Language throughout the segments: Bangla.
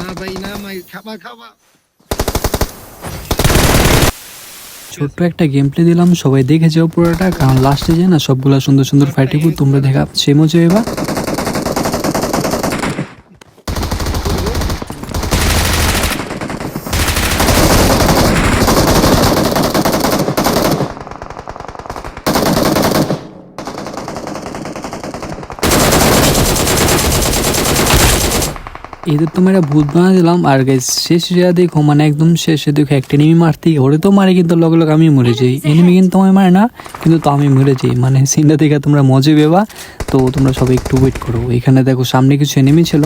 না ভাই না ভাই, খাবা খাবা। ছোট্ট একটা গেম প্লে দিলাম, সবাই দেখে যাও পুরোটা, কারণ লাস্টে যে না সবগুলা সুন্দর সুন্দর ফাইটিং তোমরা দেখা সেই মজা এবার। এদের তো মেয়েরা ভূত বানা দিলাম, আর গাইস শেষ দেখো মানে একদম শেষে দেখো একটা এনিমি মারতে ওরে তো মারে, কিন্তু লগে লগে আমি মরে যাই। এনিমি কিন্তু আমি মারে না, কিন্তু তো আমি মরে যাই, মানে সিনটা দেখে তোমরা মজা পেবা। তো তোমরা সবাই একটু ওয়েট করো, এখানে দেখো সামনে কিছু এনিমি ছিল।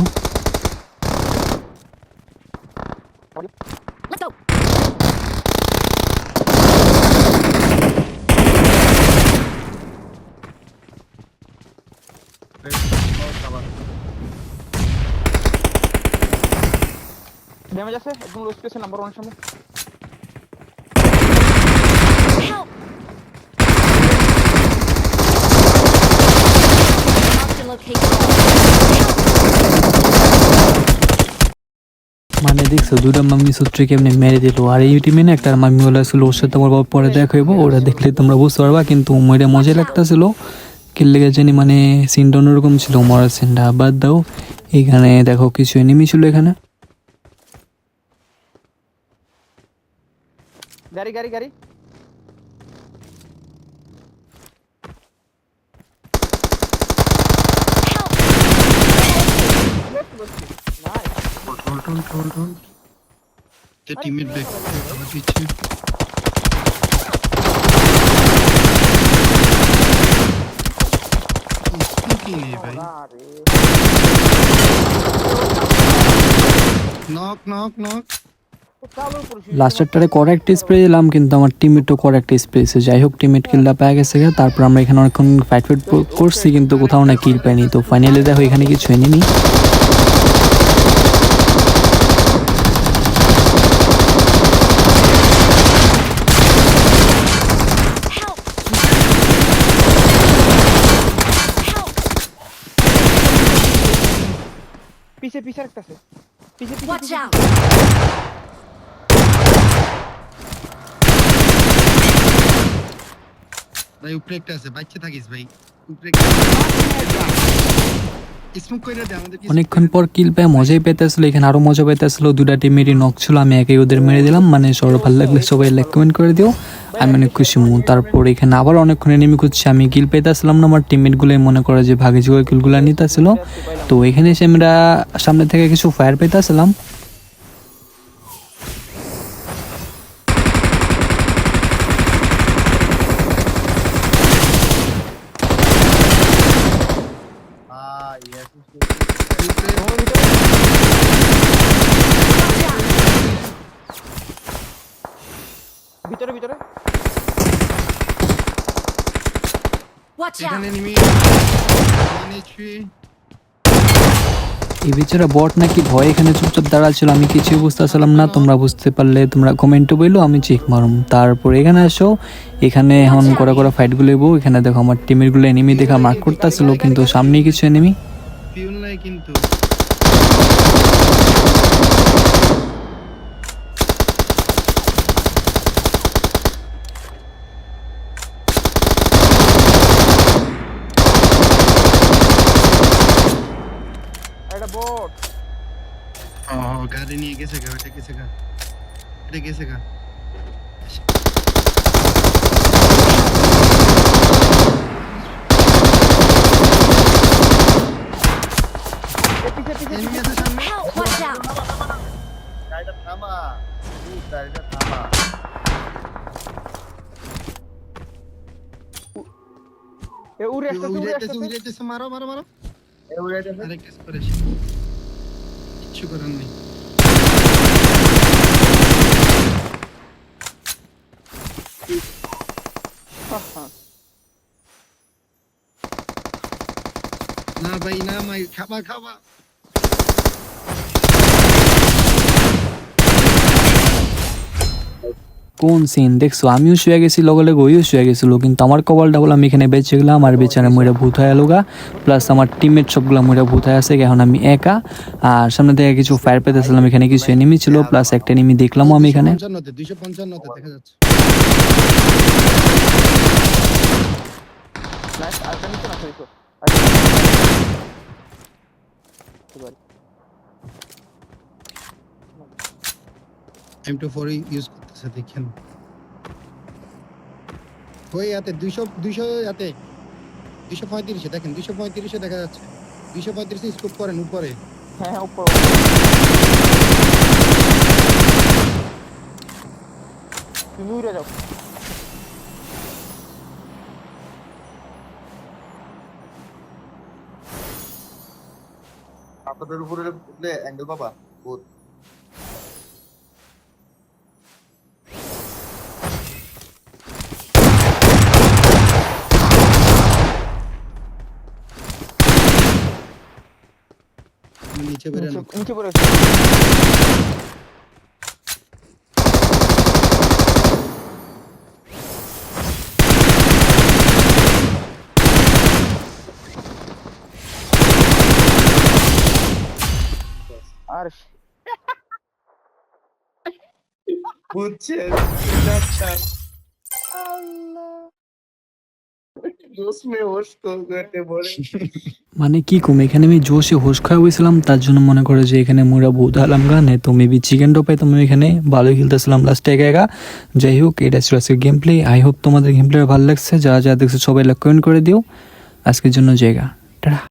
Let's go. ড্যামেজ আছে একদম লো স্পেসে নাম্বার 1 সামনে। Help. Marked a location. মানে দেখছো দুটা মাম্মি সূত্রে কেমনি মেরে দিল, আর এই টিমে না একটা মাম্মি ওলা ছিল, ওর সাথে আমার পরে দেখা হইব, ওরা দেখলে তোমরা বুঝতে পারবা। কিন্তু মরে মজা লাগতেছিল কিল্লেগে জানি, মানে সিনটা অন্যরকম ছিল, মরার সিনটা বাদ দাও। এখানে দেখো কিছু এনিমি ছিল এখানে। গাড়ি গাড়ি গাড়ি টোল তে টিমমেট ব্যাক আমার পিছে। কি নেই ভাই, নক নক নক। লাস্টারটারে করেক্ট স্প্রে দিলাম, কিন্তু আমার টিমমেটও করেক্ট স্প্রে দিয়েছে। যাই হোক টিমমেট কিলটা পেয়ে গেছে, তারপর আমরা এখানে অনেকক্ষণ ফাইট করছি, কিন্তু কোথাও না কিল পাইনি। তো ফাইনালি দেখো এখানে কিছু এনিমি। Help. Help. পিছে পিছে রাখতেছে পিছে পিছে Watch out. ভাই উপরে একটা আছে, বাচ্চা থাকিস ভাই উপরে। স্মোক কইরা দে আমাদের। অনেকক্ষণ পর কিল পেয়ে মজাই পেতেছিল, এখানে আরো মজা পেতেছিল। দুটা টিমেরই নক ছিল, আমি একাই ওদের মেরে দিলাম। মানে সবার ভালো লাগলে সবাই লাইক কমেন্ট করে দিও, আমি অনেক খুশি মু। তারপর এখানে আবার অনেকক্ষণ এনিমি খুঁজছি, আমি কিল পেতেছিলাম না, আমার টিমমেট গুলোই মনে করে যে ভাগে জুগে কিলগুলো নিতেছিল। তো এখানে এসে আমরা সামনে থেকে কিছু ফায়ার পেতেছিলাম। ভিতরে ভিতরে Watch out. এখানে নিমি নিচে। এই বেচারা বট নাকি ভয় এখানে চুপচাপ দাঁড়া ছিল, আমি কিছুই বুঝতেছিলাম না। তোমরা বুঝতে পারলে তোমরা কমেন্টে বইলো, আমি চেক মারুম। তারপর এখানে আসো, এখানে এখন করা ফাইটগুলো বউ। এখানে দেখো আমার টিমের গুলো এনিমি দেখা মার্ক করতেছিল, কিন্তু সামনেই কিছু এনিমি। ফিউল নাই কিন্তু। একটা বট ও গাড়ি নিয়ে গেছে গা, ওটা গেছে গা, এটা গেছে গা। পিছে পিছে এনিমি আছে সামনে। Help. Watch out. গাড়িটা থামা, গাড়িটা থামা। উড়ে আসতেছে উড়ে আসতেছে উড়াইতেছে, মারো মারো মারো। এ উড়াইতে আরেক কেস করে, কিচ্ছু করার নেই। না ভাই না ভাই, খাবা খাবা। কোন সিন দেখছো? আমিও শুয়ে গেছি, লগে লগে ওইও শুয়ে গেছিল, কিন্তু আমার কপালটা হলো আমি এখানে বেঁচে গেলাম আর বেচারা মইরা ভূত হয়ে এলোগা। প্লাস আমার টিমমেট সবগুলো মইরা ভূত হয়ে আছে, এখন আমি একা। আর সামনে থেকে কিছু ফায়ার পেতেছিলাম, এখানে কিছু এনিমি ছিল, প্লাস একটা এনিমি দেখলামও আমি এখানে। 255 দেখা যাচ্ছে। নাইস, আরেকটা নিচে না সরিছো। M24 ইউজ করতেছে দেখেন। ওই ইয়াতে 200 ইয়াতে 235 দেখেন, 235 দেখা যাচ্ছে। 235 স্কোপ করেন উপরে। হ্যাঁ উপর। তুমি উড়ে যাও। আপনাদের উপরে উঠলে অ্যাঙ্গেল পাবা বহুত। নিচে বেরেন। নিচে পড়ে আর বুঝছেন? उसमें होश तो करते बोले মানে কি কম, এখানে আমি জোশে হোশ খাওয়া হয়েছিলাম, তার জন্য মনে করে যে এখানে মোরা ভূত হালাম গানে, তো মেবি চিকেনটাও পাইতাম আমি এখানে। ভালোই খেলতেছিলাম লাস্টে একা একা। যাই হোক, এটা ছিল আজকের গেম প্লে। আই হোপ তোমাদের গেম প্লে ভালো লাগছে। যারা যারা দেখছো সবাই লাইক কমেন্ট করে দিও। আজকের জন্য জায়গা টাটা।